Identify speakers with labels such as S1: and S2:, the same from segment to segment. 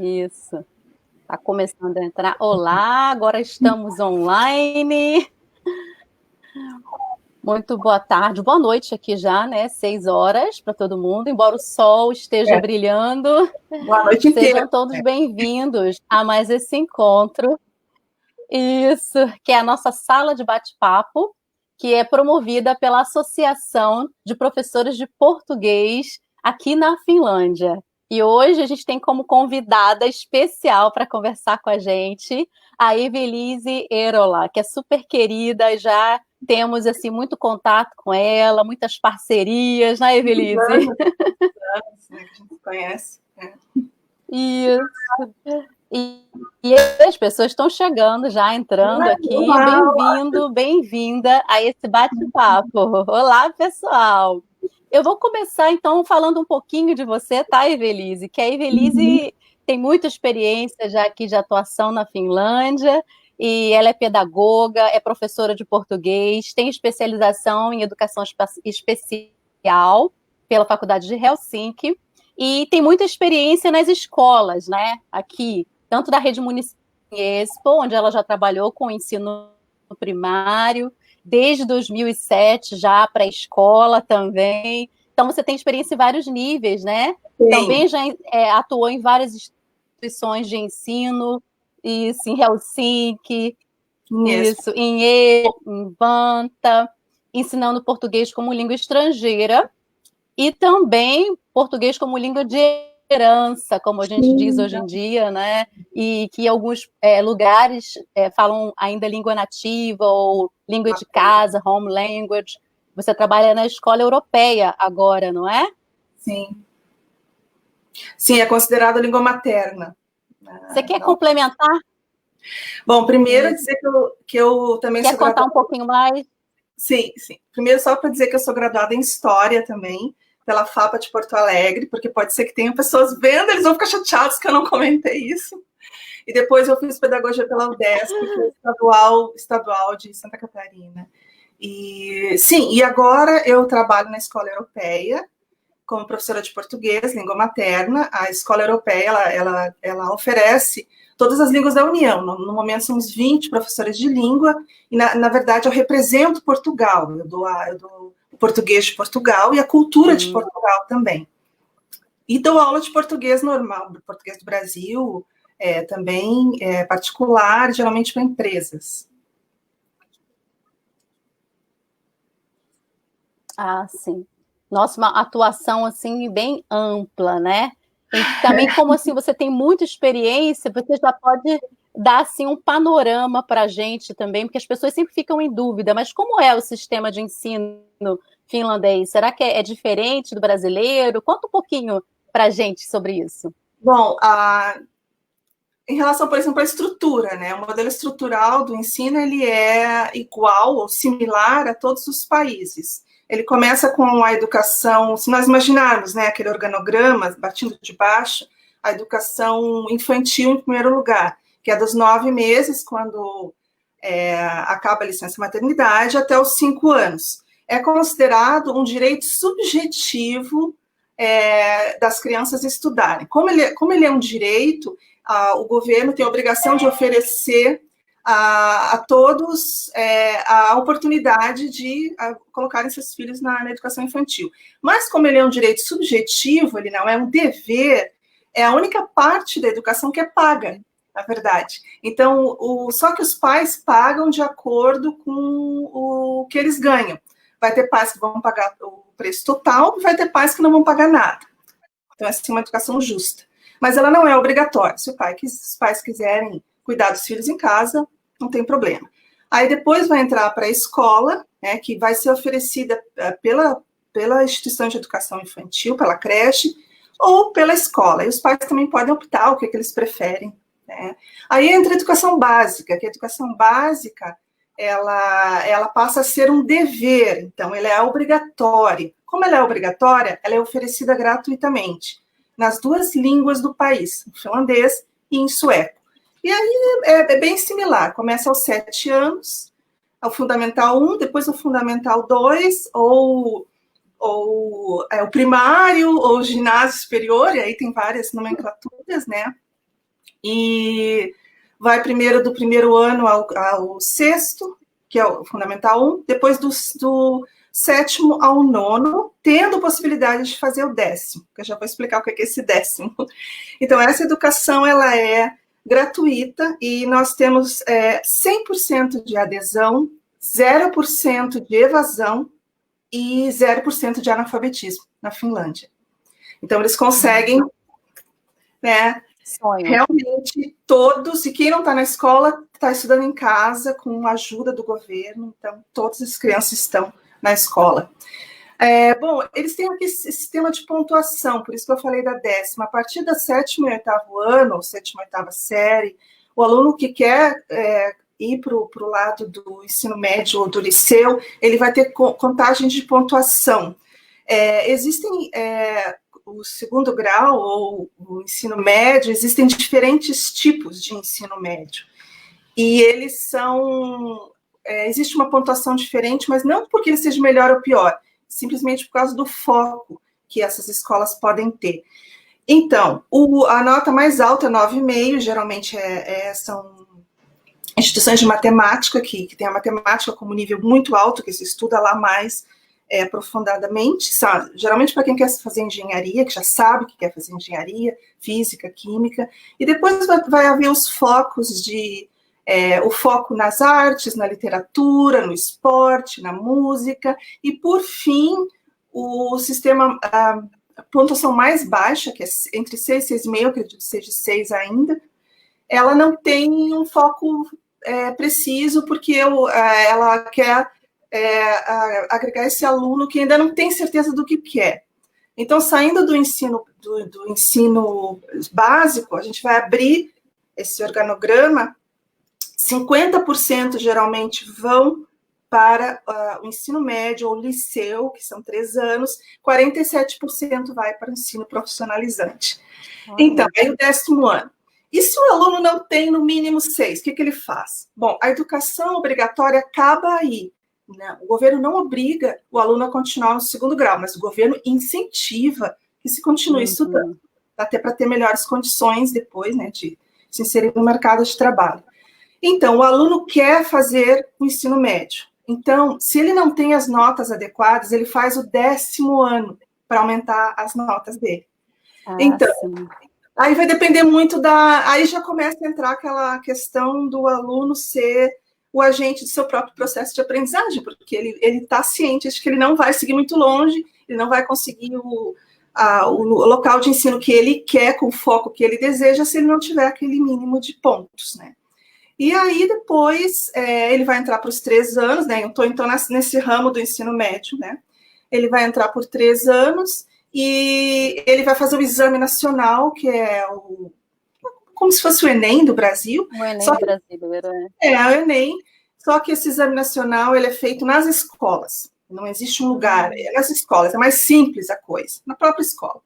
S1: Isso. Está começando a entrar. Olá, agora estamos online. Muito boa tarde, boa noite aqui já, né? 6 horas para todo mundo, embora o sol esteja brilhando.
S2: Boa noite inteira.
S1: Sejam todos bem-vindos a mais esse encontro. Isso, que é a nossa sala de bate-papo, que é promovida pela Associação de Professores de Português aqui na Finlândia. E hoje a gente tem como convidada especial para conversar com a gente a Evelise Eerola, que é super querida, já temos assim muito contato com ela, muitas parcerias, né, Evelise?
S2: Anos, né, que a gente se conhece.
S1: Isso. E as pessoas estão chegando, já entrando aqui. Bem-vindo, bem-vinda a esse bate-papo. Olá, pessoal. Eu vou começar, então, falando um pouquinho de você, tá, Evelise? Que a Evelise tem muita experiência já aqui de atuação na Finlândia, e ela é pedagoga, é professora de português, tem especialização em educação especial pela Faculdade de Helsinki, e tem muita experiência nas escolas, né, aqui, tanto da rede municipal, onde ela já trabalhou com o ensino primário, desde 2007, já pré-escola também. Então, você tem experiência em vários níveis, né?
S2: Sim.
S1: Também já atuou em várias instituições de ensino, isso, em Helsinki, isso, em Vantaa, ensinando português como língua estrangeira, e também português como língua de herança, como a gente diz hoje em dia, né? E que alguns lugares falam ainda língua nativa ou língua de casa, home language. Você trabalha na escola europeia agora, não é?
S2: Sim. Sim, é considerada língua materna.
S1: Você quer complementar?
S2: Bom, primeiro dizer que eu também
S1: sou graduada... Quer contar um pouquinho mais?
S2: Sim, sim. Primeiro só para dizer que eu sou graduada em História também, pela FAPA de Porto Alegre, porque pode ser que tenham pessoas vendo, eles vão ficar chateados que eu não comentei isso. E depois eu fiz Pedagogia pela UDESC, que é estadual de Santa Catarina. E sim, e agora eu trabalho na Escola Europeia, como professora de português, língua materna. A Escola Europeia, ela oferece todas as línguas da União. No momento, somos 20 professores de língua, e, na verdade, eu represento Portugal. Eu dou o português de Portugal e a cultura de Portugal também. E dou aula de português normal, do português do Brasil, também particular, geralmente para empresas.
S1: Ah, sim. Nossa, uma atuação, assim, bem ampla, né? E também, como assim, você tem muita experiência, você já pode dar, assim, um panorama para a gente também, porque as pessoas sempre ficam em dúvida, mas como é o sistema de ensino finlandês? Será que é diferente do brasileiro? Conta um pouquinho para a gente sobre isso.
S2: Bom, em relação, por exemplo, à estrutura, né? O modelo estrutural do ensino, ele é igual ou similar a todos os países. Ele começa com a educação, se nós imaginarmos, né, aquele organograma, partindo de baixo, a educação infantil em primeiro lugar, que é dos 9 meses, quando acaba a licença maternidade, até os 5 anos. É considerado um direito subjetivo das crianças estudarem. Como ele é um direito, o governo tem a obrigação de oferecer a todos a oportunidade de colocarem seus filhos na educação infantil. Mas como ele é um direito subjetivo, ele não é um dever, é a única parte da educação que é paga, na verdade. Então, só que os pais pagam de acordo com o que eles ganham. Vai ter pais que vão pagar o preço total e vai ter pais que não vão pagar nada. Então, essa é uma educação justa. Mas ela não é obrigatória. Se os pais quiserem cuidar dos filhos em casa, não tem problema. Aí depois vai entrar para a escola, né, que vai ser oferecida pela instituição de educação infantil, pela creche, ou pela escola. E os pais também podem optar o que eles preferem. Né? Aí entra a educação básica, que a educação básica ela passa a ser um dever, então ela é obrigatória. Como ela é obrigatória, ela é oferecida gratuitamente, nas 2 línguas do país, em finlandês e em sueco. E aí é bem similar, começa aos 7 anos, ao Fundamental 1, depois o Fundamental 2, ou o primário, ou o ginásio superior, e aí tem várias nomenclaturas, né? e vai primeiro do primeiro ano ao sexto, que é o Fundamental 1, depois do sétimo ao nono, tendo possibilidade de fazer o 10º, que eu já vou explicar o que é esse 10º. Então, essa educação, ela é gratuita e nós temos 100% de adesão, 0% de evasão e 0% de analfabetismo na Finlândia. Então, eles conseguem, né, realmente todos, e quem não está na escola está estudando em casa com a ajuda do governo, então todas as crianças estão na escola. Bom, eles têm aqui esse sistema de pontuação, por isso que eu falei da 10ª. A partir do 7º e 8º ano, ou 7ª e 8ª série, o aluno que quer ir para o lado do ensino médio ou do liceu, ele vai ter contagem de pontuação. Existem o segundo grau ou o ensino médio, existem diferentes tipos de ensino médio. E eles são... existe uma pontuação diferente, mas não porque ele seja melhor ou pior, simplesmente por causa do foco que essas escolas podem ter. Então, a nota mais alta é 9,5, geralmente são instituições de matemática, que tem a matemática como nível muito alto, que se estuda lá mais aprofundadamente, sabe? Geralmente para quem quer fazer engenharia, que já sabe que quer fazer engenharia, física, química, e depois vai haver os focos o foco nas artes, na literatura, no esporte, na música, e por fim, o sistema, a pontuação mais baixa, que é entre 6 e 6,5, acredito que seja 6 ainda, ela não tem um foco preciso, porque ela quer agregar esse aluno que ainda não tem certeza do que quer. Então, saindo do ensino básico, a gente vai abrir esse organograma. 50% geralmente vão para o ensino médio ou liceu, que são 3 anos, 47% vai para o ensino profissionalizante. Então, aí o 10º ano. E se o aluno não tem no mínimo 6, o que ele faz? Bom, a educação obrigatória acaba aí. Né? O governo não obriga o aluno a continuar no segundo grau, mas o governo incentiva que se continue estudando, até para ter melhores condições depois, né, de se inserir no mercado de trabalho. Então, o aluno quer fazer o ensino médio. Então, se ele não tem as notas adequadas, ele faz o 10º ano para aumentar as notas dele. Então, sim. Aí vai depender muito aí já começa a entrar aquela questão do aluno ser o agente do seu próprio processo de aprendizagem, porque ele está ciente de que ele não vai seguir muito longe, ele não vai conseguir o local de ensino que ele quer, com o foco que ele deseja, se ele não tiver aquele mínimo de pontos, né? E aí, depois, ele vai entrar para os 3 anos, né? Eu estou, então, nesse ramo do ensino médio, né? Ele vai entrar por 3 anos e ele vai fazer o exame nacional, que é como se fosse o Enem do Brasil.
S1: O Enem brasileiro, né?
S2: O Enem, só que esse exame nacional, ele é feito nas escolas. Não existe um lugar, nas escolas, é mais simples a coisa, na própria escola.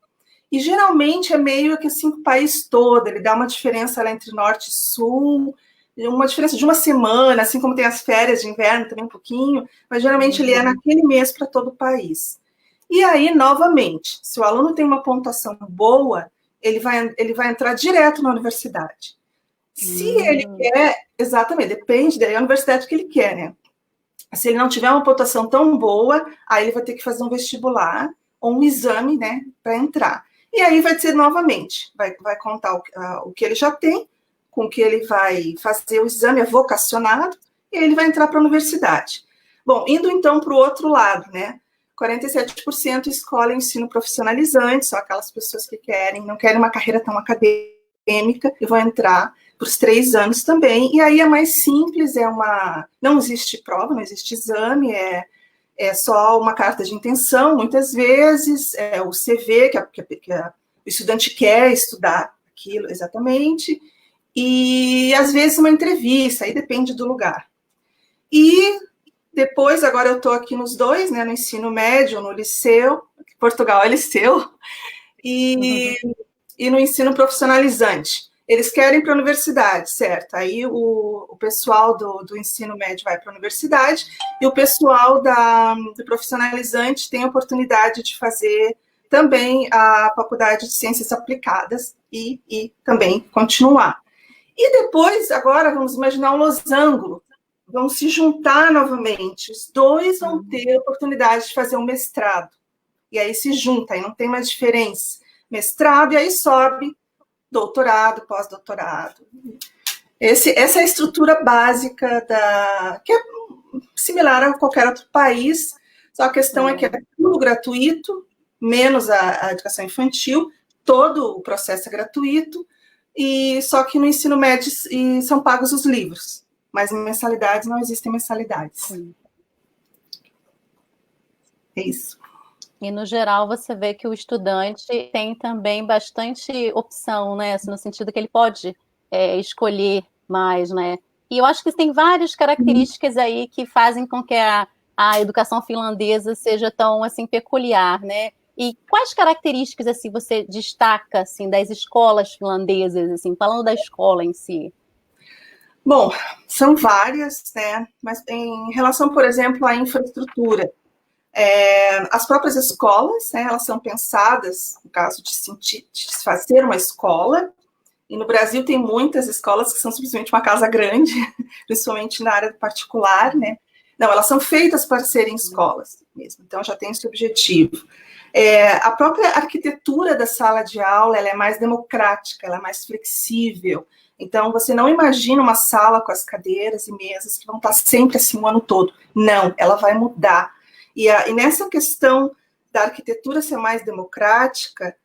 S2: E, geralmente, é meio que assim, o país todo, ele dá uma diferença lá entre norte e sul, uma diferença de uma semana, assim como tem as férias de inverno também um pouquinho, mas geralmente ele é naquele mês para todo o país. E aí, novamente, se o aluno tem uma pontuação boa, ele vai entrar direto na universidade. Se ele quer, exatamente, depende da universidade que ele quer, né? Se ele não tiver uma pontuação tão boa, aí ele vai ter que fazer um vestibular ou um exame, né, para entrar. E aí vai ser novamente, vai contar o que ele já tem, com que ele vai fazer o exame, é vocacionado, e ele vai entrar para a universidade. Bom, indo então para o outro lado, né? 47% escolhem ensino profissionalizante, são aquelas pessoas que não querem uma carreira tão acadêmica, e vão entrar para os 3 anos também, e aí é mais simples, não existe prova, não existe exame, é só uma carta de intenção, muitas vezes, o CV, que o estudante quer estudar aquilo exatamente, e às vezes uma entrevista, aí depende do lugar. E depois, agora eu estou aqui nos 2, né, no ensino médio, no liceu, Portugal é liceu, e no ensino profissionalizante. Eles querem ir para a universidade, certo? Aí o pessoal do ensino médio vai para a universidade e o pessoal do profissionalizante tem a oportunidade de fazer também a faculdade de ciências aplicadas e também continuar. E depois, agora, vamos imaginar um losango, vão se juntar novamente, os dois vão ter oportunidade de fazer um mestrado, e aí se junta, aí não tem mais diferença, mestrado, e aí sobe doutorado, pós-doutorado. Essa é a estrutura básica que é similar a qualquer outro país, só a questão é que é tudo gratuito, menos a educação infantil, todo o processo é gratuito, e só que no ensino médio são pagos os livros, mas em mensalidades não existem mensalidades. Sim. É isso.
S1: E, no geral, você vê que o estudante tem também bastante opção, né? No sentido que ele pode escolher mais, né? E eu acho que tem várias características aí que fazem com que a educação finlandesa seja tão, assim, peculiar, né? E quais características, assim, você destaca, assim, das escolas finlandesas, assim, falando da escola em si?
S2: Bom, são várias, né? Mas em relação, por exemplo, à infraestrutura, as próprias escolas, né, elas são pensadas, no caso de se fazer uma escola, e no Brasil tem muitas escolas que são simplesmente uma casa grande, principalmente na área particular, né? Não, elas são feitas para serem escolas mesmo, então já tem esse objetivo. A própria arquitetura da sala de aula, ela é mais democrática, ela é mais flexível, então você não imagina uma sala com as cadeiras e mesas que vão estar sempre assim o ano todo. Não, ela vai mudar. E nessa questão da arquitetura ser mais democrática,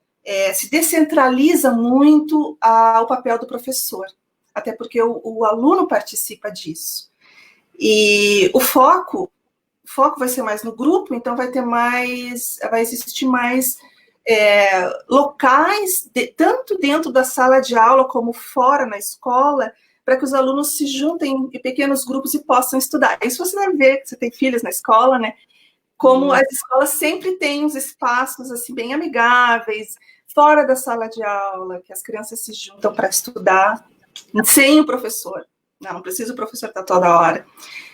S2: se descentraliza muito o papel do professor, até porque o aluno participa disso. E o foco vai ser mais no grupo, então vai existir mais locais, tanto dentro da sala de aula como fora na escola, para que os alunos se juntem em pequenos grupos e possam estudar. Isso você deve ver, que você tem filhos na escola, né? Como as escolas sempre têm uns espaços assim bem amigáveis, fora da sala de aula, que as crianças se juntam para estudar, sem o professor. Não precisa o professor estar toda hora.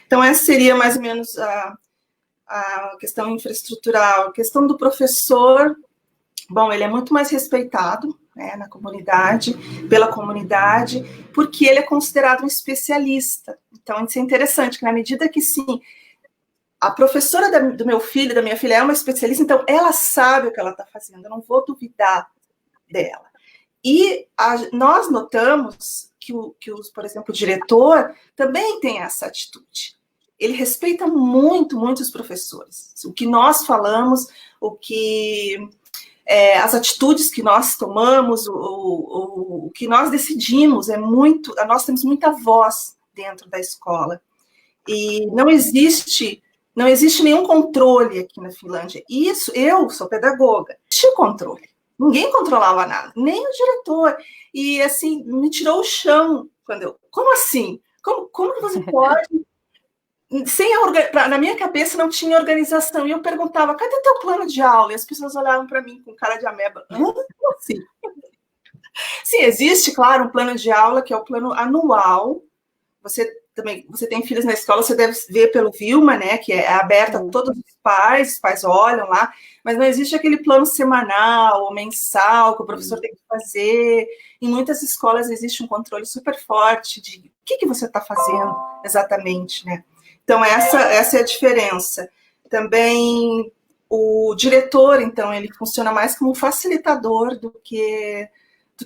S2: Então, essa seria mais ou menos a questão infraestrutural. A questão do professor, bom, ele é muito mais respeitado, né, na comunidade, pela comunidade, porque ele é considerado um especialista. Então, isso é interessante, que na medida que, sim, a professora do meu filho, da minha filha, é uma especialista, então ela sabe o que ela está fazendo, eu não vou duvidar dela. E nós notamos que, por exemplo, o diretor também tem essa atitude. Ele respeita muito, muito os professores. O que nós falamos, as atitudes que nós tomamos, o que nós decidimos, nós temos muita voz dentro da escola. E não existe nenhum controle aqui na Finlândia. Isso, eu sou pedagoga, tinha controle. Ninguém controlava nada, nem o diretor. E, assim, me tirou o chão. Como assim? Como que você pode... Na minha cabeça não tinha organização. E eu perguntava, cadê teu plano de aula? E as pessoas olhavam para mim com cara de ameba. Como assim? Sim, existe, claro, um plano de aula, que é o plano anual. Você tem filhos na escola, você deve ver pelo Vilma, né, que é aberto a todos os pais olham lá, mas não existe aquele plano semanal ou mensal que o professor tem que fazer. Em muitas escolas existe um controle super forte de o que você está fazendo exatamente, né? Então, essa é a diferença. Também o diretor, então, ele funciona mais como um facilitador do que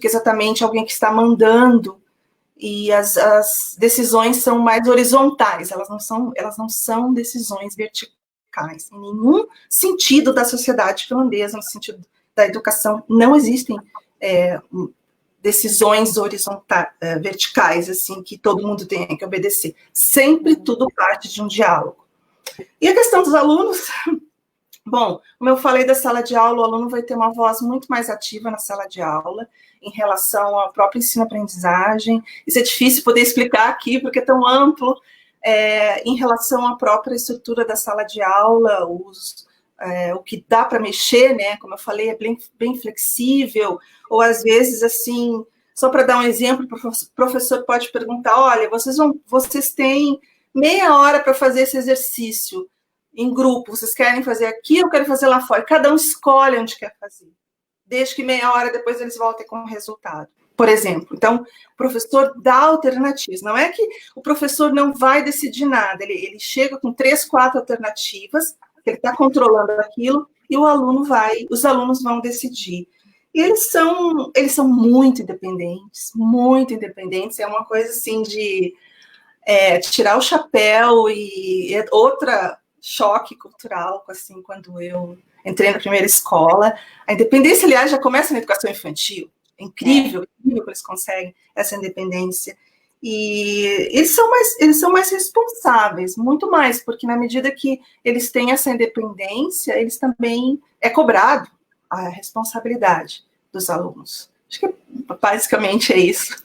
S2: exatamente alguém que está mandando. E as decisões são mais horizontais, elas não são decisões verticais. Em nenhum sentido da sociedade finlandesa, no sentido da educação, não existem decisões verticais, assim, que todo mundo tem que obedecer. Sempre tudo parte de um diálogo. E a questão dos alunos... Bom, como eu falei da sala de aula, o aluno vai ter uma voz muito mais ativa na sala de aula, em relação ao próprio ensino-aprendizagem. Isso é difícil poder explicar aqui, porque é tão amplo, em relação à própria estrutura da sala de aula, o que dá para mexer, né? Como eu falei, é bem flexível, ou às vezes, assim, só para dar um exemplo, o professor pode perguntar, olha, vocês têm meia hora para fazer esse exercício, em grupo, vocês querem fazer aqui ou querem fazer lá fora? Cada um escolhe onde quer fazer. desde que meia hora depois eles voltem com o resultado, por exemplo. Então, o professor dá alternativas. Não é que o professor não vai decidir nada, ele chega com 3, 4 alternativas, ele está controlando aquilo, e os alunos vão decidir. E eles são muito independentes, é uma coisa assim de tirar o chapéu, e outra choque cultural, assim, quando eu entrei na primeira escola. A independência, aliás, já começa na educação infantil. É incrível, incrível que eles conseguem essa independência. E eles são mais responsáveis, muito mais, porque na medida que eles têm essa independência, eles também cobrado a responsabilidade dos alunos. Acho que basicamente é isso.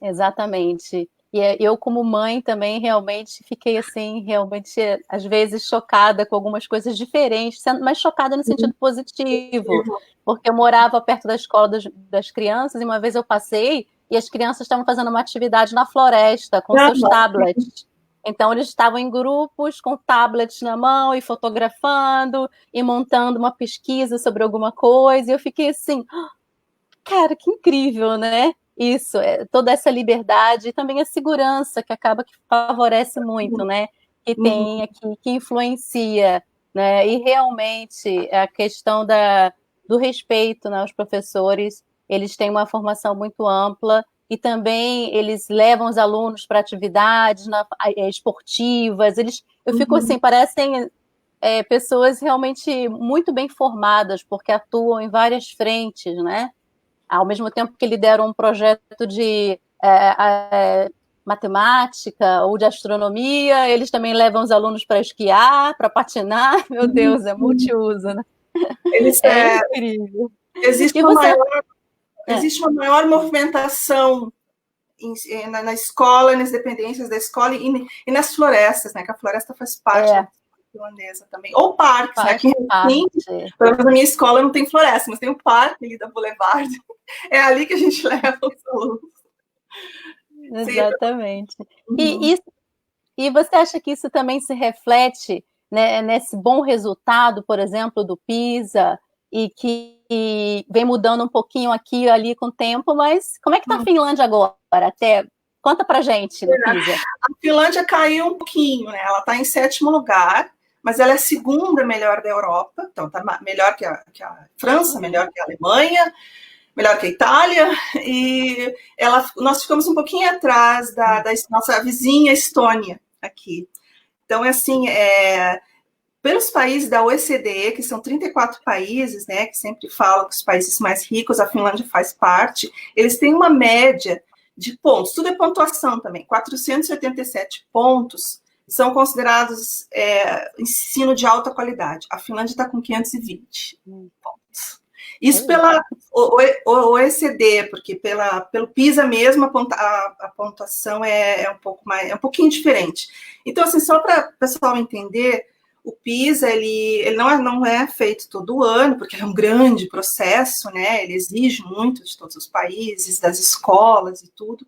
S1: Exatamente. E eu, como mãe, também realmente fiquei assim, realmente, às vezes, chocada com algumas coisas diferentes, mas chocada no sentido positivo, porque eu morava perto da escola das crianças, e uma vez eu passei, e as crianças estavam fazendo uma atividade na floresta, com seus tablets. Então, eles estavam em grupos, com tablets na mão, e fotografando, e montando uma pesquisa sobre alguma coisa, e eu fiquei assim, cara, que incrível, né? Isso, toda essa liberdade e também a segurança, que acaba que favorece muito, né? Que tem aqui, que influencia, né? E realmente a questão do respeito, né? Os professores, eles têm uma formação muito ampla e também eles levam os alunos para atividades esportivas. Eu fico assim, parecem pessoas realmente muito bem formadas, porque atuam em várias frentes, né? Ao mesmo tempo que lideram um projeto de matemática ou de astronomia, eles também levam os alunos para esquiar, para patinar. Meu Deus, é multiuso, né? Incrível.
S2: Existe uma maior movimentação na escola, nas dependências da escola e nas florestas, né? Que a floresta faz parte da finlandesa também. Ou parques, né? Que pelo menos na minha escola não tem floresta, mas tem um parque ali da Boulevard. É ali que a gente leva os alunos.
S1: Exatamente. E você acha que isso também se reflete, né, nesse bom resultado, por exemplo, do PISA, e que vem mudando um pouquinho aqui e ali com o tempo, mas como é que está a Finlândia agora? Conta pra gente no PISA.
S2: A Finlândia caiu um pouquinho, né? Ela está em 7º lugar, mas ela é a 2ª melhor da Europa, então está melhor que a França, melhor que a Alemanha, melhor que a Itália, e nós ficamos um pouquinho atrás da nossa vizinha Estônia aqui. Então, assim, pelos países da OECD, que são 34 países, né, que sempre falam que os países mais ricos, a Finlândia faz parte, eles têm uma média de pontos, tudo é pontuação também, 487 pontos são considerados ensino de alta qualidade. A Finlândia está com 520 pontos. Isso pela OECD, porque pelo PISA mesmo a pontuação é um pouquinho diferente. Então, assim, só para o pessoal entender, o PISA ele não é feito todo ano, porque é um grande processo, né? Ele exige muito de todos os países, das escolas e tudo.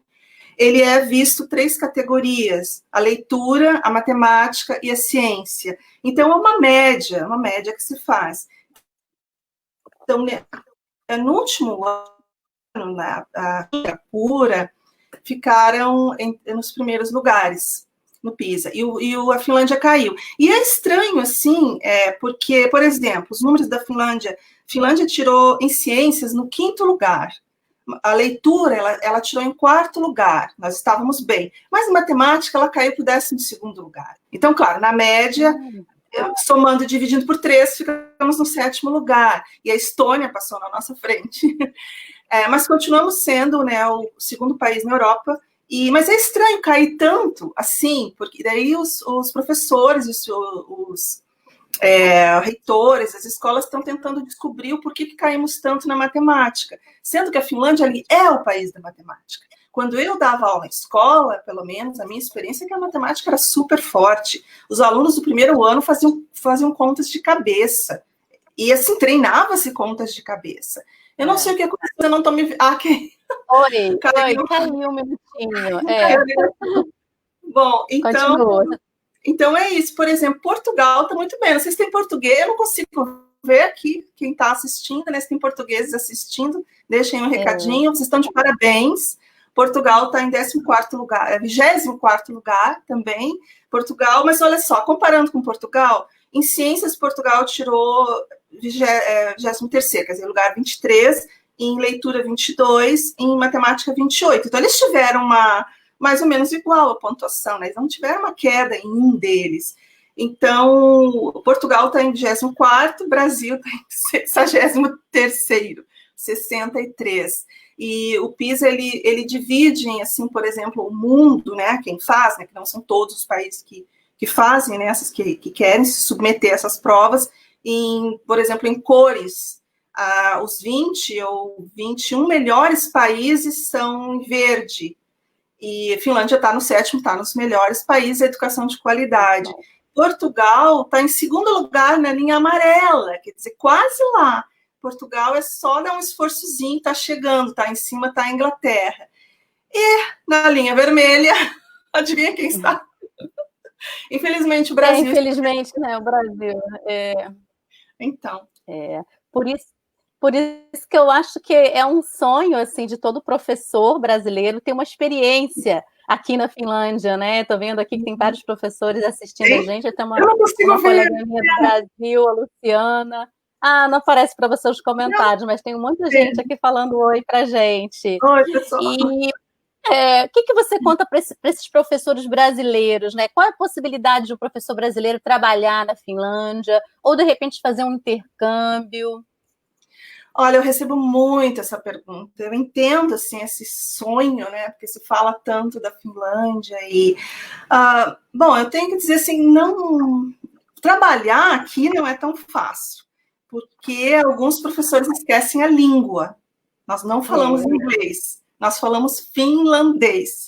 S2: Ele é visto 3 categorias: a leitura, a matemática e a ciência. Então, é uma média que se faz. Então, no último ano, a pura ficaram nos primeiros lugares no PISA, e a Finlândia caiu. E é estranho, assim, porque, por exemplo, os números da Finlândia tirou em ciências no 5º lugar, a leitura ela tirou em 4º lugar, nós estávamos bem, mas em matemática ela caiu para o 12º lugar. Então, claro, na média, somando e dividindo por 3, ficamos no 7º lugar, e a Estônia passou na nossa frente. Mas continuamos sendo, né, o 2º país na Europa, mas é estranho cair tanto assim, porque daí os professores, os reitores, as escolas estão tentando descobrir o porquê que caímos tanto na matemática, sendo que a Finlândia ali é o país da matemática. Quando eu dava aula em escola, pelo menos, a minha experiência é que a matemática era super forte. Os alunos do primeiro ano faziam contas de cabeça. E, assim, treinava-se contas de cabeça. Eu não sei o que aconteceu, eu não estou me...
S1: Oi, caiu um minutinho.
S2: Bom, então é isso. Por exemplo, Portugal está muito bem. Vocês têm português? Eu não consigo ver aqui quem está assistindo, né? Se tem portugueses assistindo, deixem um recadinho. Vocês estão de parabéns. Portugal está em 14º lugar, 24º lugar também, Portugal, mas olha só, comparando com Portugal, em ciências Portugal tirou 23º, quer dizer, lugar 23, em leitura 22, em matemática 28. Então eles tiveram mais ou menos igual a pontuação, né? Eles não tiveram uma queda em um deles. Então, Portugal está em 24º, Brasil está em 63º, 63. E o PISA, ele divide em, assim, por exemplo, o mundo, né, quem faz, né, que não são todos os países que fazem, né, essas que querem se submeter a essas provas, por exemplo, em cores. Os 20 ou 21 melhores países são em verde, e a Finlândia está no 7º, está nos melhores países da educação de qualidade. Portugal está em 2º lugar na linha amarela, quer dizer, quase lá. Portugal é só dar um esforçozinho, está chegando, está em cima, está a Inglaterra. E na linha vermelha, adivinha quem está? Infelizmente, o Brasil.
S1: Infelizmente, né, o Brasil.
S2: Então.
S1: Por isso que eu acho que é um sonho, assim, de todo professor brasileiro ter uma experiência aqui na Finlândia, né? Estou vendo aqui que tem vários professores assistindo a gente. Tem uma colega minha do Brasil, a Luciana. Não aparece para você os comentários, mas tem muita gente aqui falando oi para a gente.
S2: Oi, pessoal.
S1: E o que você conta para esses professores brasileiros, né? Qual é a possibilidade de um professor brasileiro trabalhar na Finlândia ou, de repente, fazer um intercâmbio?
S2: Olha, eu recebo muito essa pergunta. Eu entendo, assim, esse sonho, né? Porque se fala tanto da Finlândia e... bom, eu tenho que dizer assim, trabalhar aqui não é tão fácil, porque alguns professores esquecem a língua. Nós não falamos inglês, nós falamos finlandês.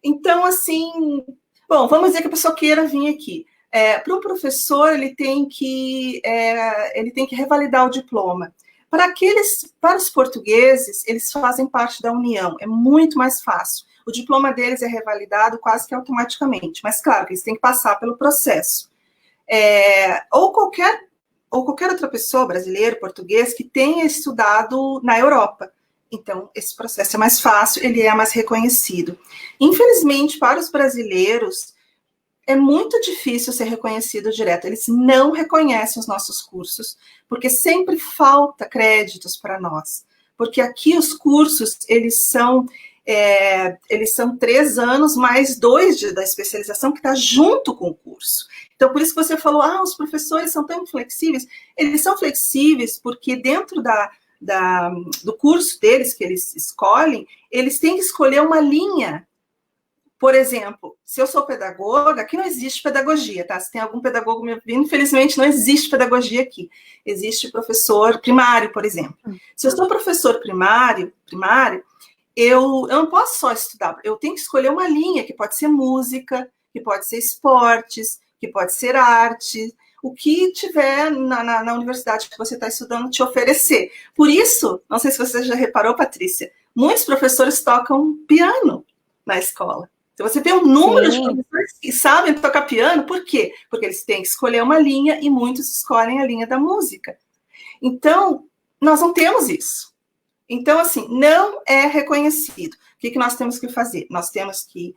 S2: Então, assim... Bom, vamos dizer que a pessoa queira vir aqui. Para um professor, ele tem que revalidar o diploma. Para os portugueses, eles fazem parte da União, é muito mais fácil. O diploma deles é revalidado quase que automaticamente, mas claro que eles têm que passar pelo processo. Ou qualquer outra pessoa, brasileiro, português, que tenha estudado na Europa. Então, esse processo é mais fácil, ele é mais reconhecido. Infelizmente, para os brasileiros, é muito difícil ser reconhecido direto. Eles não reconhecem os nossos cursos, porque sempre falta créditos para nós. Porque aqui os cursos, eles são 3 anos mais 2 da especialização que está junto com o curso. Então, por isso que você falou, os professores são tão flexíveis. Eles são flexíveis porque dentro do curso deles, que eles escolhem, eles têm que escolher uma linha. Por exemplo, se eu sou pedagoga, aqui não existe pedagogia, tá? Se tem algum pedagogo me ouvindo, infelizmente não existe pedagogia aqui. Existe professor primário, por exemplo. Se eu sou professor primário, eu não posso só estudar, eu tenho que escolher uma linha, que pode ser música, que pode ser esportes, que pode ser arte, o que tiver na universidade que você está estudando te oferecer. Por isso, não sei se você já reparou, Patrícia, muitos professores tocam piano na escola. Então, você tem um número de professores que sabem tocar piano, por quê? Porque eles têm que escolher uma linha e muitos escolhem a linha da música. Então, nós não temos isso. Então, assim, não é reconhecido. O que nós temos que fazer? Nós temos que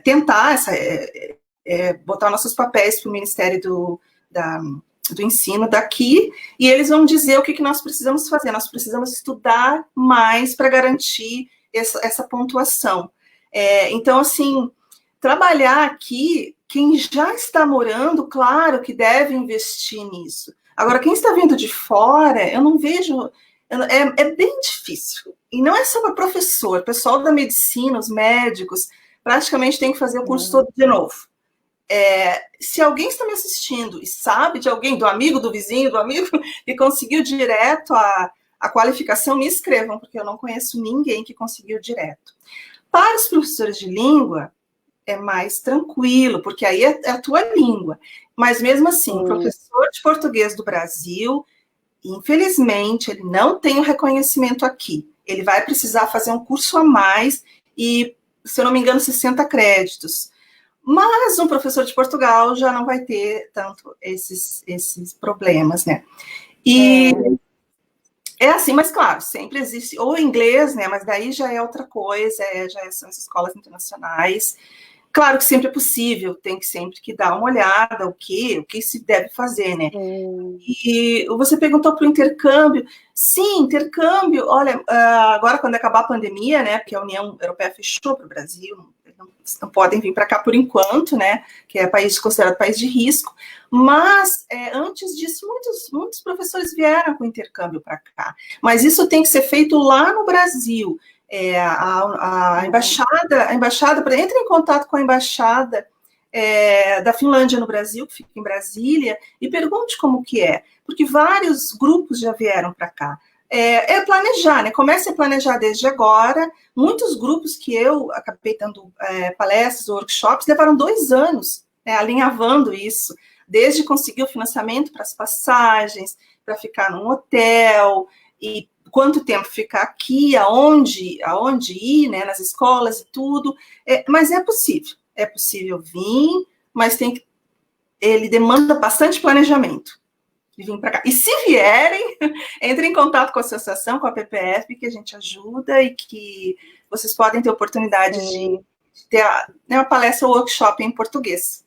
S2: tentar botar nossos papéis para o Ministério do Ensino daqui, e eles vão dizer o que nós precisamos fazer. Nós precisamos estudar mais para garantir essa pontuação. Então, assim, trabalhar aqui, quem já está morando, claro que deve investir nisso. Agora, quem está vindo de fora, eu não vejo... É bem difícil. E não é só para professor, o pessoal da medicina, os médicos, praticamente tem que fazer o curso todo de novo. Se alguém está me assistindo e sabe de alguém, do amigo, do vizinho, do amigo, que conseguiu direto a qualificação, me escrevam, porque eu não conheço ninguém que conseguiu direto. Para os professores de língua, é mais tranquilo, porque aí é a tua língua. Mas mesmo assim, o professor de português do Brasil, infelizmente, ele não tem o reconhecimento aqui. Ele vai precisar fazer um curso a mais e, se eu não me engano, 60 créditos. Mas um professor de Portugal já não vai ter tanto esses problemas, né? E é assim, mas claro, sempre existe, ou inglês, né? Mas daí já é outra coisa, já são as escolas internacionais. Claro que sempre é possível, tem que sempre que dar uma olhada, o que se deve fazer, né? E você perguntou para o intercâmbio. Sim, intercâmbio, olha, agora quando acabar a pandemia, né? Porque a União Europeia fechou para o Brasil, não podem vir para cá por enquanto, né? Que é considerado país de risco. Mas antes disso, muitos professores vieram com intercâmbio para cá. Mas isso tem que ser feito lá no Brasil. A embaixada, entre em contato com a embaixada da Finlândia no Brasil, que fica em Brasília, e pergunte como que é, porque vários grupos já vieram para cá. Planejar, né? Comece a planejar desde agora. Muitos grupos que eu acabei dando palestras, workshops, levaram 2 anos, né, alinhavando isso, desde conseguir o financiamento para as passagens, para ficar num hotel, e quanto tempo ficar aqui, aonde ir, né, nas escolas e tudo. Mas é possível vir, mas ele demanda bastante planejamento de vir para cá. E se vierem, entre em contato com a associação, com a PPF, que a gente ajuda e que vocês podem ter oportunidade de ter uma palestra ou workshop em português.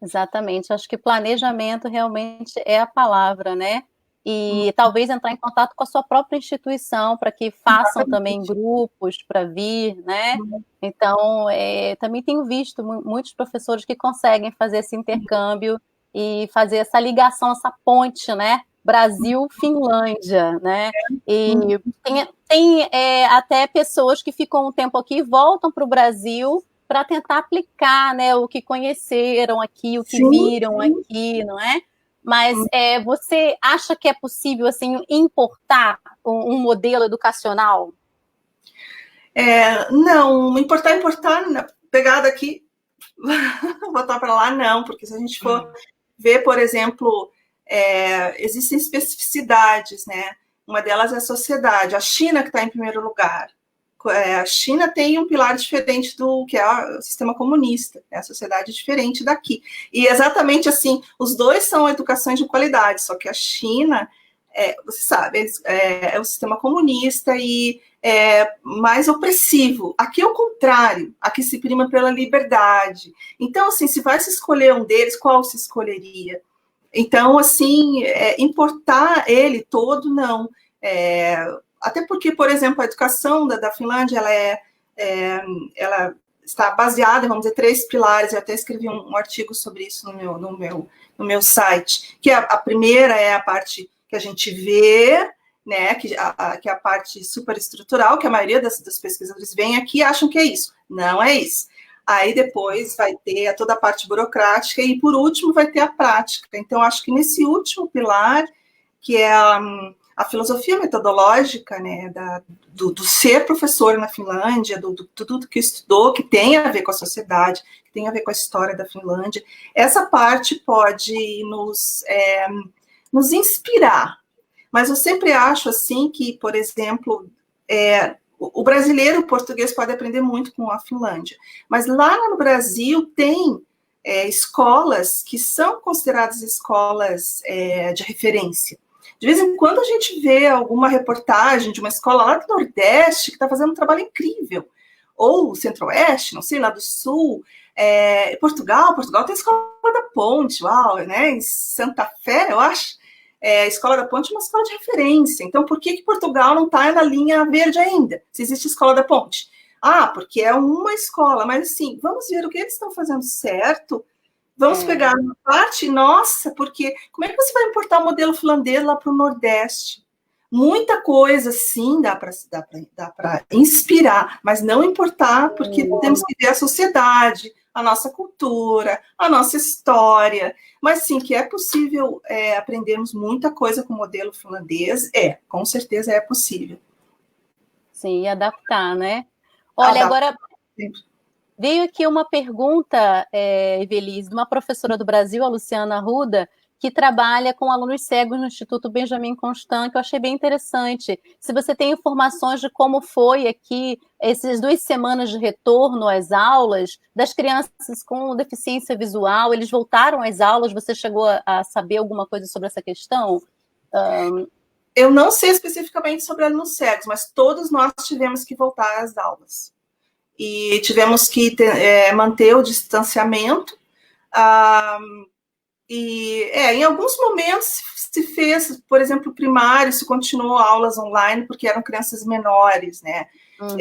S1: Exatamente, acho que planejamento realmente é a palavra, né? E talvez entrar em contato com a sua própria instituição para que façam também grupos para vir, né? Então, também tenho visto muitos professores que conseguem fazer esse intercâmbio e fazer essa ligação, essa ponte, né? Brasil-Finlândia, né? E tem até pessoas que ficam um tempo aqui e voltam para o Brasil para tentar aplicar, né, o que conheceram aqui, o que viram aqui, não é? Mas você acha que é possível assim importar um modelo educacional?
S2: Não, importar, pegada aqui, botar para lá, não, porque se a gente for ver, por exemplo, existem especificidades, né? Uma delas é a sociedade. A China, que está em primeiro lugar. A China tem um pilar diferente do que é o sistema comunista, a sociedade diferente daqui. E exatamente assim, os dois são educações de qualidade, só que a China, você sabe, é o sistema comunista e mais opressivo. Aqui é o contrário, aqui se prima pela liberdade. Então, assim, se vai se escolher um deles, qual se escolheria? Então, assim, importar ele todo, não. Até porque, por exemplo, a educação da Finlândia, ela está baseada, vamos dizer, 3 pilares. Eu até escrevi um artigo sobre isso no meu site, que a primeira é a parte que a gente vê, né, que é a parte superestrutural, que a maioria dos pesquisadores vem aqui e acham que é isso. Não é isso. Aí depois vai ter toda a parte burocrática e, por último, vai ter a prática. Então, acho que nesse último pilar, que é a filosofia metodológica, né, do ser professor na Finlândia, tudo que estudou, que tem a ver com a sociedade, que tem a ver com a história da Finlândia, essa parte pode nos inspirar. Mas eu sempre acho assim que, por exemplo, o brasileiro, o português pode aprender muito com a Finlândia, mas lá no Brasil tem escolas que são consideradas escolas de referência. De vez em quando a gente vê alguma reportagem de uma escola lá do Nordeste que está fazendo um trabalho incrível, ou Centro-Oeste, não sei, lá do Sul. Portugal tem a Escola da Ponte, uau, né? Em Santa Fé, eu acho. A Escola da Ponte é uma escola de referência. Então, por que Portugal não está na linha verde ainda, se existe a Escola da Ponte? Porque é uma escola, mas assim, vamos ver o que eles estão fazendo certo. Vamos pegar uma parte nossa, porque como é que você vai importar o modelo finlandês lá para o Nordeste? Muita coisa, sim, dá para inspirar, mas não importar, porque temos que ver a sociedade, a nossa cultura, a nossa história. Mas sim, que é possível aprendermos muita coisa com o modelo finlandês, com certeza é possível.
S1: Sim, e adaptar, né? Olha, agora veio aqui uma pergunta, Evelise, de uma professora do Brasil, a Luciana Arruda, que trabalha com alunos cegos no Instituto Benjamin Constant, que eu achei bem interessante. Se você tem informações de como foi aqui essas 2 semanas de retorno às aulas, das crianças com deficiência visual, eles voltaram às aulas, você chegou a saber alguma coisa sobre essa questão?
S2: Eu não sei especificamente sobre alunos cegos, mas todos nós tivemos que voltar às aulas. E tivemos que manter o distanciamento. Em alguns momentos se fez, por exemplo, primário, se continuou aulas online, porque eram crianças menores, né? Uhum.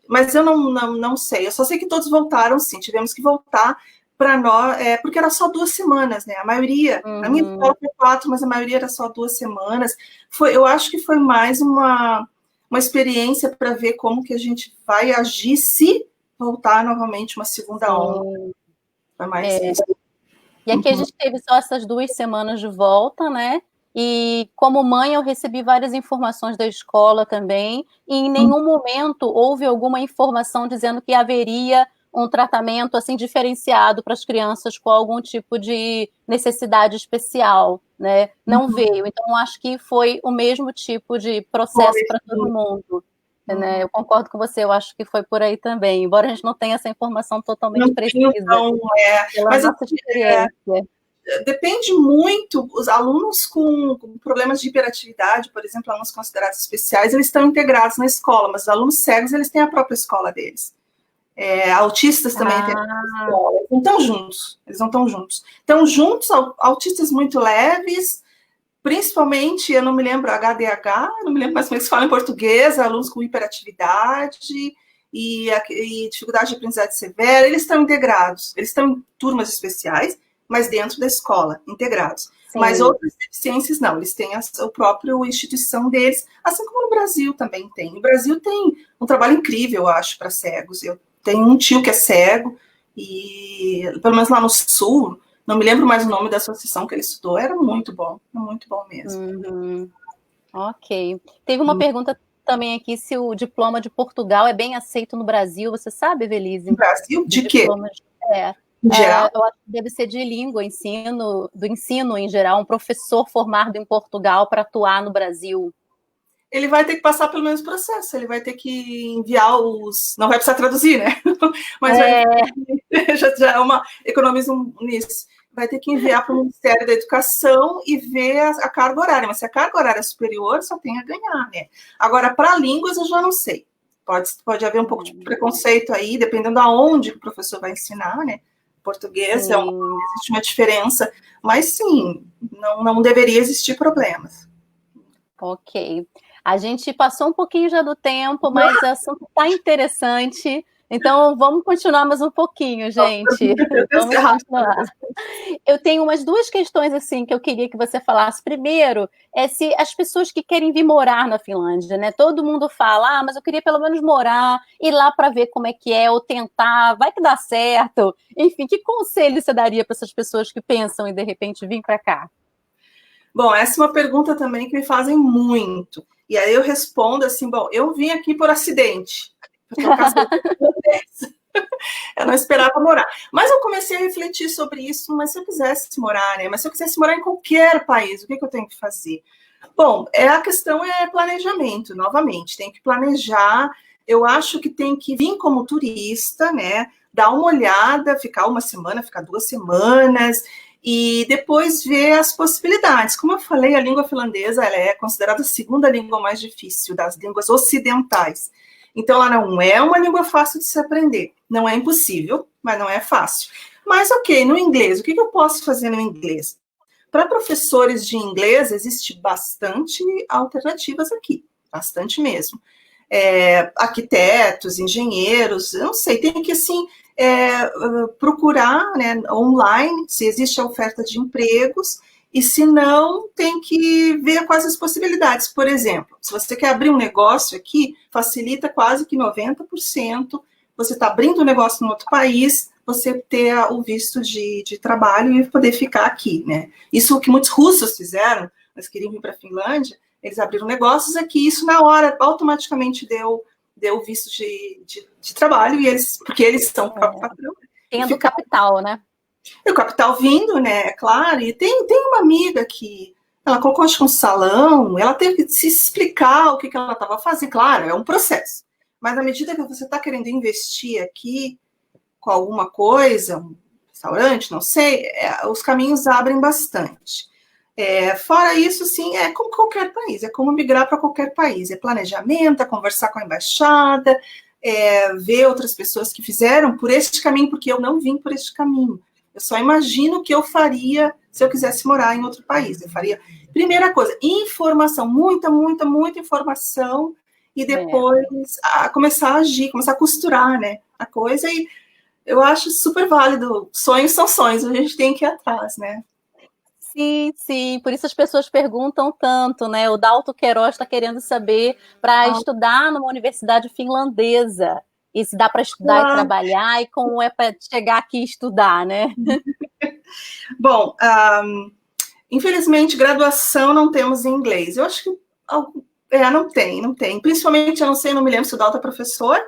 S2: Mas eu não sei, eu só sei que todos voltaram, sim, tivemos que voltar para nós, porque era só 2 semanas, né? A maioria, a minha escola foi 4, mas a maioria era só 2 semanas. Eu acho que foi mais uma experiência para ver como que a gente vai agir se voltar novamente uma segunda onda. Foi mais isso.
S1: E aqui a gente teve só essas 2 semanas de volta, né? E como mãe eu recebi várias informações da escola também, e em nenhum momento houve alguma informação dizendo que haveria um tratamento assim diferenciado para as crianças com algum tipo de necessidade especial, né? Não veio. Então acho que foi o mesmo tipo de processo para todo mundo. Né? Eu concordo com você, eu acho que foi por aí também, embora a gente não tenha essa informação totalmente precisa.
S2: Então, mas
S1: nossa experiência.
S2: Depende muito, os alunos com problemas de hiperatividade, por exemplo, alunos considerados especiais, eles estão integrados na escola, mas os alunos cegos, eles têm a própria escola deles. Autistas também têm a própria escola, eles não estão juntos, Estão juntos, autistas muito leves, principalmente, eu não me lembro, HDH, não me lembro mais como eles falam em português, alunos com hiperatividade e dificuldade de aprendizagem severa, eles estão integrados, eles estão em turmas especiais, mas dentro da escola, integrados. Sim. Mas outras deficiências não, eles têm a própria instituição deles, assim como no Brasil também tem. No Brasil tem um trabalho incrível, eu acho, para cegos. Eu tenho um tio que é cego, e pelo menos lá no Sul, não me lembro mais o nome da associação que ele estudou, era muito bom mesmo.
S1: Uhum. Ok. Teve uma pergunta também aqui, se o diploma de Portugal é bem aceito no Brasil, você sabe, Evelise?
S2: No Brasil? De quê?
S1: Em geral? Eu acho que deve ser de língua, do ensino em geral, um professor formado em Portugal para atuar no Brasil.
S2: Ele vai ter que passar pelo mesmo processo, ele vai ter que enviar não vai precisar traduzir, né? Mas já economiza nisso. Vai ter que enviar para o Ministério da Educação e ver a carga horária, mas se a carga horária é superior, só tem a ganhar, né? Agora, para línguas, eu já não sei. Pode haver um pouco de preconceito aí, dependendo aonde o professor vai ensinar, né? Português, existe uma diferença, mas sim, não deveria existir problemas.
S1: Ok. A gente passou um pouquinho já do tempo, mas o assunto está interessante. Então, vamos continuar mais um pouquinho, gente. Vamos continuar. Eu tenho umas 2 questões assim que eu queria que você falasse. Primeiro, se as pessoas que querem vir morar na Finlândia, né? Todo mundo fala, mas eu queria pelo menos morar, ir lá para ver como é que é, ou tentar, vai que dá certo. Enfim, que conselho você daria para essas pessoas que pensam em, de repente, vir para cá?
S2: Bom, essa é uma pergunta também que me fazem muito. E aí eu respondo assim, bom, eu vim aqui por acidente. Eu não esperava morar. Mas eu comecei a refletir sobre isso, mas se eu quisesse morar, né? Mas se eu quisesse morar em qualquer país, o que eu tenho que fazer? Bom, a questão é planejamento, novamente. Tem que planejar. Eu acho que tem que vir como turista, né? Dar uma olhada, ficar 1 semana, ficar 2 semanas, e depois ver as possibilidades. Como eu falei, a língua finlandesa ela é considerada a 2ª língua mais difícil das línguas ocidentais. Então, ela não é uma língua fácil de se aprender. Não é impossível, mas não é fácil. Mas, ok, no inglês, o que eu posso fazer no inglês? Para professores de inglês, existe bastante alternativas aqui, bastante mesmo. Arquitetos, engenheiros, eu não sei, tem que, assim, procurar, né, online, se existe a oferta de empregos, e se não, tem que ver quais as possibilidades. Por exemplo, se você quer abrir um negócio aqui, facilita quase que 90%. Você está abrindo um negócio em outro país, você ter o visto de trabalho e poder ficar aqui, né? Isso que muitos russos fizeram, eles queriam vir para a Finlândia, eles abriram negócios aqui, isso na hora automaticamente deu visto de trabalho, porque eles são o próprio patrão.
S1: Tendo capital, né?
S2: E o capital vindo, né, é claro, e tem uma amiga que ela colocou, acho que um salão, ela teve que se explicar o que ela estava fazendo, claro, é um processo, mas à medida que você está querendo investir aqui com alguma coisa, um restaurante, não sei, os caminhos abrem bastante. Fora isso, sim, é como qualquer país, é como migrar para qualquer país, é planejamento, é conversar com a embaixada, ver outras pessoas que fizeram por este caminho, porque eu não vim por este caminho. Eu só imagino o que eu faria se eu quisesse morar em outro país. Eu faria, primeira coisa, informação, muita informação, e depois começar a agir, começar a costurar, né, a coisa, e eu acho super válido. Sonhos são sonhos, a gente tem que ir atrás, né?
S1: Sim, por isso as pessoas perguntam tanto, né? O Dalto Queiroz está querendo saber para estudar numa universidade finlandesa. E se dá para estudar e trabalhar, e como é para chegar aqui e estudar, né?
S2: Bom, infelizmente, graduação não temos em inglês. Eu acho que não tem. Principalmente, eu não me lembro se o Dalton é professor.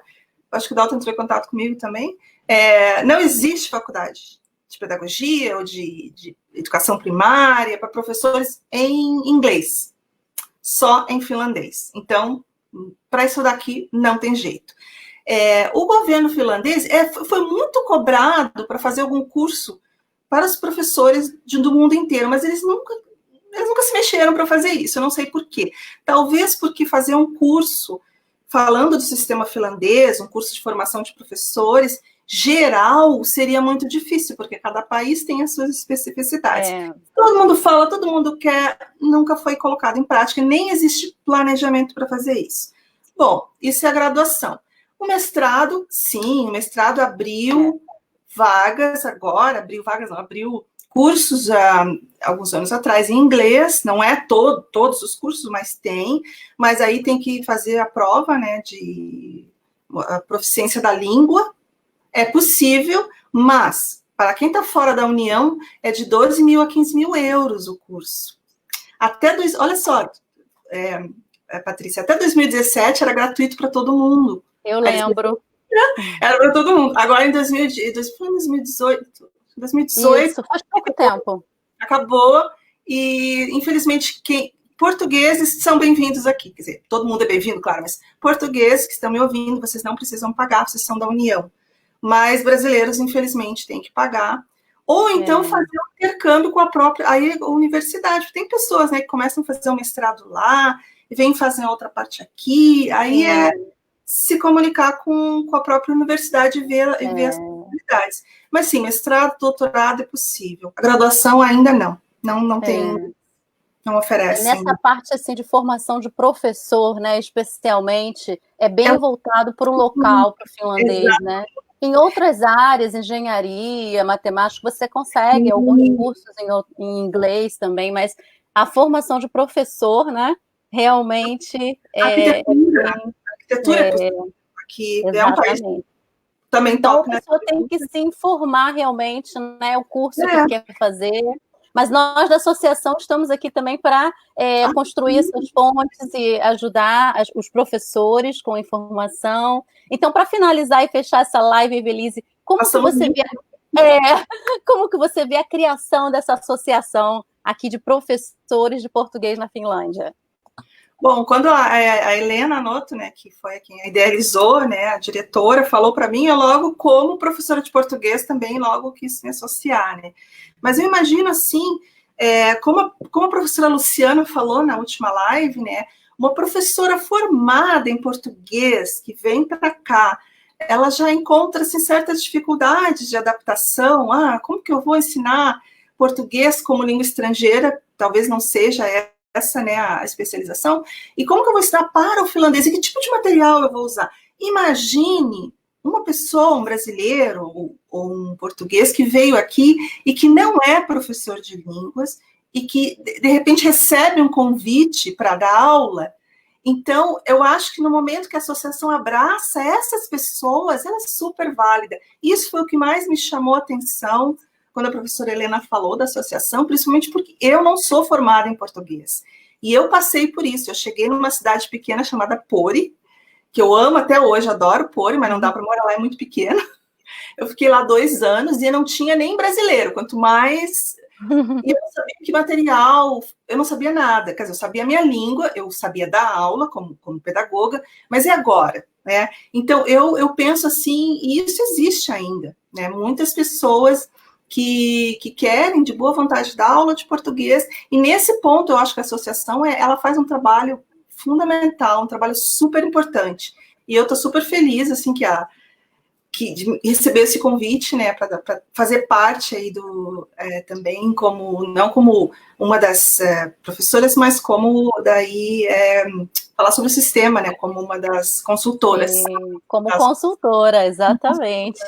S2: Acho que o Dalton entrou em contato comigo também. Não existe faculdade de pedagogia ou de educação primária para professores em inglês, só em finlandês. Então, para isso daqui, não tem jeito. O governo finlandês foi muito cobrado para fazer algum curso para os professores do mundo inteiro, mas eles nunca se mexeram para fazer isso, eu não sei por quê. Talvez porque fazer um curso falando do sistema finlandês, um curso de formação de professores, geral, seria muito difícil, porque cada país tem as suas especificidades. Todo mundo fala, todo mundo quer, nunca foi colocado em prática, nem existe planejamento para fazer isso. Bom, isso é a graduação. O mestrado, sim, o mestrado abriu vagas agora, abriu cursos alguns anos atrás em inglês, não é todos os cursos, mas tem, mas aí tem que fazer a prova, né, de a proficiência da língua. É possível, mas para quem está fora da União, é de 12 mil a 15 mil euros o curso. Olha só, Patrícia, até 2017 era gratuito para todo mundo.
S1: Eu lembro.
S2: Era para todo mundo. Agora, em 2018,
S1: Isso, faz pouco tempo.
S2: Acabou, e infelizmente portugueses são bem-vindos aqui. Quer dizer, todo mundo é bem-vindo, claro, mas portugueses que estão me ouvindo, vocês não precisam pagar, vocês são da União. Mas brasileiros, infelizmente, têm que pagar. Ou então fazer um intercâmbio com a própria universidade. Tem pessoas, né, que começam a fazer um mestrado lá, e vêm fazer outra parte aqui, aí se comunicar com a própria universidade e ver as possibilidades. Mas sim, mestrado, doutorado é possível. A graduação ainda não tem, não oferece.
S1: Nessa parte assim de formação de professor, né, especialmente, é bem voltado para o local, para o finlandês, né? Em outras áreas, engenharia, matemática, você consegue alguns cursos em inglês também, mas a formação de professor, né, realmente
S2: arquitetura aqui é um país também
S1: então
S2: top,
S1: a pessoa tem que se informar realmente, né, o curso que quer fazer. Mas nós da associação estamos aqui também para construir essas fontes e ajudar os professores com informação. Então, para finalizar e fechar essa live, Evelise, como que você vê a criação dessa associação aqui de professores de português na Finlândia?
S2: Bom, quando a Helena Noto, né, que foi quem idealizou, né, a diretora, falou para mim, eu logo, como professora de português, também logo quis me associar, né. Mas eu imagino, assim, como a professora Luciana falou na última live, né, uma professora formada em português, que vem para cá, ela já encontra, assim, certas dificuldades de adaptação. Como que eu vou ensinar português como língua estrangeira? Talvez não seja essa, né, a especialização, e como que eu vou ensinar para o finlandês, e que tipo de material eu vou usar? Imagine uma pessoa, um brasileiro, ou um português que veio aqui e que não é professor de línguas, e que, de repente, recebe um convite para dar aula. Então, eu acho que no momento que a associação abraça essas pessoas, ela é super válida. Isso foi o que mais me chamou a atenção quando a professora Helena falou da associação, principalmente porque eu não sou formada em português. E eu passei por isso. Eu cheguei numa cidade pequena chamada Pori, que eu amo até hoje, adoro Pori, mas não dá para morar lá, é muito pequena. Eu fiquei lá 2 anos e não tinha nem brasileiro, quanto mais... E eu não sabia que material, eu não sabia nada. Quer dizer, eu sabia a minha língua, eu sabia dar aula como pedagoga, mas e agora? Né? Então, eu penso assim, e isso existe ainda. Né? Muitas pessoas que querem, de boa vontade, dar aula de português, e nesse ponto eu acho que a associação ela faz um trabalho fundamental, um trabalho super importante. E eu estou super feliz assim, de receber esse convite, né, para fazer parte aí também não como uma das professoras, mas como daí falar sobre o sistema, né, como uma das consultoras.
S1: Sim, como consultora, exatamente.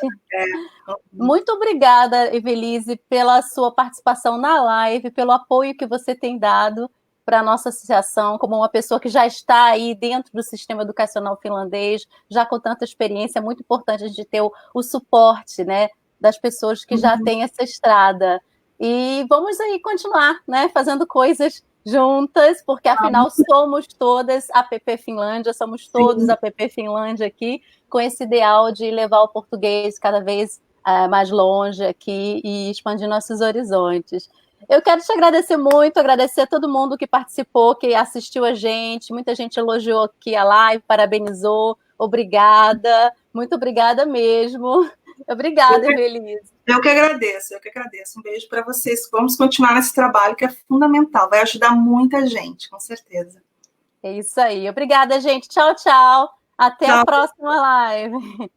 S1: Muito obrigada, Evelise, pela sua participação na live, pelo apoio que você tem dado para a nossa associação, como uma pessoa que já está aí dentro do sistema educacional finlandês, já com tanta experiência. É muito importante a gente ter o suporte, né, das pessoas que já têm essa estrada. E vamos aí continuar, né, fazendo coisas juntas, porque afinal somos todas a PP Finlândia, somos todos a PP Finlândia aqui, com esse ideal de levar o português cada vez mais longe aqui e expandir nossos horizontes. Eu quero te agradecer muito, agradecer a todo mundo que participou, que assistiu a gente, muita gente elogiou aqui a live, parabenizou, obrigada, muito obrigada mesmo. Obrigada, Evelise.
S2: Eu que agradeço. Um beijo para vocês. Vamos continuar nesse trabalho que é fundamental, vai ajudar muita gente, com certeza.
S1: É isso aí. Obrigada, gente. Tchau, tchau. Até a próxima live.